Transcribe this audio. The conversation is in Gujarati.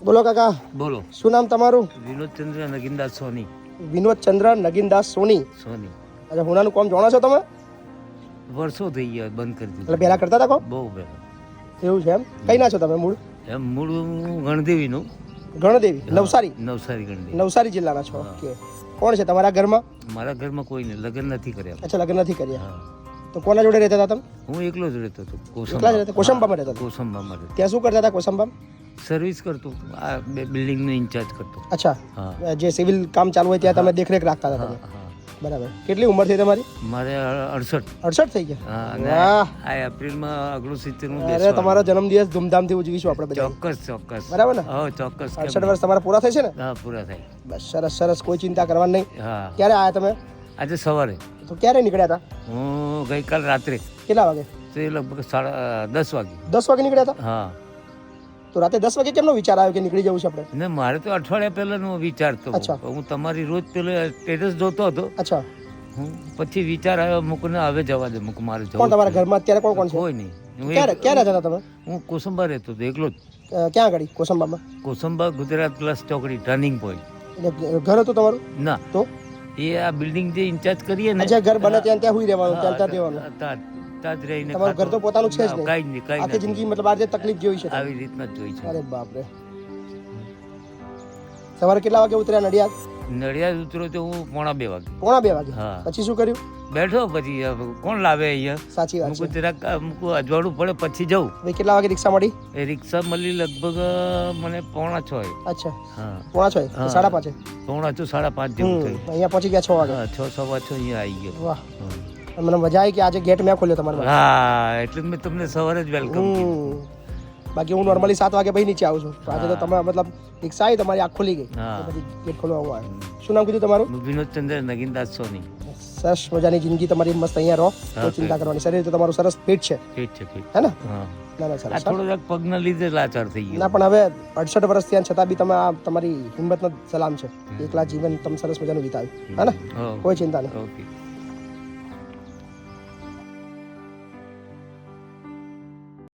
બોલો કાકા, બોલો. શું નામ તમારું? વિનોદચંદ્ર નગીનદાસ સોની. વિનોદચંદ્ર નગીનદાસ સોની. સોની. અચ્છા, હોનાનું કામ જાણો છો તમે? વર્ષો થઈ ગયા, બંધ કરી દીધું. એટલે પહેલા કરતા હતા કામ? બહુ પહેલા. એવું છે એમ? કઈ ના છો તમે મૂળ? એમ મૂળ હું ગણદેવીનું. ગણદેવી, નવસારી. નવસારી ગણદેવી. નવસારી જિલ્લાના છો. ઓકે. કોણ છે તમારા ઘરમાં? મારા ઘરમાં કોઈ નહીં, લગ્ન નથી કર્યા. અચ્છા, લગ્ન નથી કર્યા. હા. તો કોના જોડે રહેતા હતા તમે? હું એકલો જ રહેતો હતો. એકલા જ રહેતા? કોસંબામાં રહેતા હતા? કોસંબામાં રહેતો. ત્યાં શું કરતા હતા કોસંબામાં? સર્વિસ કરતો, આ બિલ્ડિંગનો ઇન્ચાર્જ કરતો. અચ્છા, હા. જે સિવિલ કામ ચાલુ હોય ત્યાં તમે દેખરેખ રાખતા હતા હા, તમે. હા. બરાબર. કેટલી ઉંમર થઈ તમારી? મારે 68. 68 થઈ ગયા. હા, અને વાહ. આ એપ્રિલમાં 69 નું અરે, બેસવાનું. તમારો જન્મદિવસ ધૂમધામથી ઉજવીશું આપણે બધા. ચોક્કસ. બરાબર ને? હા, ચોક્કસ. 68 વર્ષ તમારા પૂરા થશે ને? હા, પૂરા થાય. બસ, સરસ સરસ, કોઈ ચિંતા કરવાની નહીં. હા. ક્યારે આયા તમે? આજે સવારે તો ક્યારે નીકળ્યા હતા? હું ગઈકાલ રાત્રે કેટલા વાગે? તો એ લગભગ 10:30 વાગે. 10 વાગે નીકળ્યા હતા? હા. તો રાતે 10 વાગે કેમનો વિચાર આવ્યો કે નીકળી જવું છે આપણે? ને મારે તો અઠવાડિયા પહેલાનો વિચાર તો. અચ્છા. હું તમારી રોજ પેલો સ્ટેટસ જોતો હતો. અચ્છા, હું પછી વિચાર આવ્યો, મૂકને હવે જવા દે, મૂક મારે જવું. કોણ તમારા ઘરમાં અત્યારે કોણ કોણ છે? કોઈ નહીં. ક્યારે રહેતા હતા તમે? હું કોસંબા રહેતો હતો એકલો જ. ક્યાં આગળ કોસંબામાં? કોસંબા ગુજરાત પ્લસ ચોકડી ટર્નિંગ પોઈન્ટ. એટલે ઘર હતું તમારું? ના, તો એ આ બિલ્ડિંગ જે ઇન્ચાર્જ કરીએ ને, અચ્છા, ઘર બને ત્યાં ત્યાં હુઈ રહેવાનું, ત્યાં ત્યાં રહેવાનું. ત્યાં જ રહીને તમારું ઘર તો પોતાનું છે જ નહીં? કાંઈ નહીં, કાંઈ આખી નથી. જિંદગી મતલબ આજે તકલીફ જોઈ છે તમે? આવી રીતના જ જોઈ છે. અરે બાપ રે. સવારે કેટલા વાગે ઉતર્યા નડિયાદ? નડિયાદ ઉતરો તો હું 1:45 વાગે. 1:45 વાગે? હા. પછી શું કર્યું? બેઠો, પછી હવે કોણ લાવે અહીંયા? સાચી વાત મૂકું છે. જરાક મૂકું અજવાળું પડે પછી જવું. ભાઈ, કેટલા વાગે રિક્ષા મળી? એ રિક્ષા મળી લગભગ મને 5:45. અચ્છા, હા, 4:30 હા. 5:30? 5:45 5:30 જેવું થયું. અહીંયા પહોંચી ગયા 6 વાગે? હા, 6:15 અહીંયા આવી ગયો. વાહ, હા. મને મજા આવી કે આજે ગેટ મેં ખોલ્યો તમારા માટે. હા, એટલે મેં તમને સવારે જ વેલકમ કીધું. બાકી હું નોર્મલી 7 વાગે ભાઈ નીચે આવું છું. તો આજે તો તમે મતલબ રિક્ષા આવી, તમારી આંખ ખુલી ગઈ. હા. તો પછી ગેટ ખોલવા હું આવ્યો. શું નામ કીધું તમારું? વિનોદચંદ્ર નગીનદાસ સોની. સરસ મજાની જિંદગી તમારી, મસ્ત અહીંયા રહો, કોઈ ચિંતા કરવાની. શરીર તો તમારું સરસ ફિટ છે, ફીટ છે, ફીટ. હે ને? હા. ના ના, આ સરસ. થોડો પગના લીધે લાચાર થઈ ગયો. ના, પણ હવે 68 વર્ષ થયા છતાં બી તમે આ તમારી હિંમતનો સલામ છે. એકલા જીવન તમે સરસ મજાનું વિતાવ્યું, હે ને? હા. કોઈ ચિંતા નહીં. ઓકે.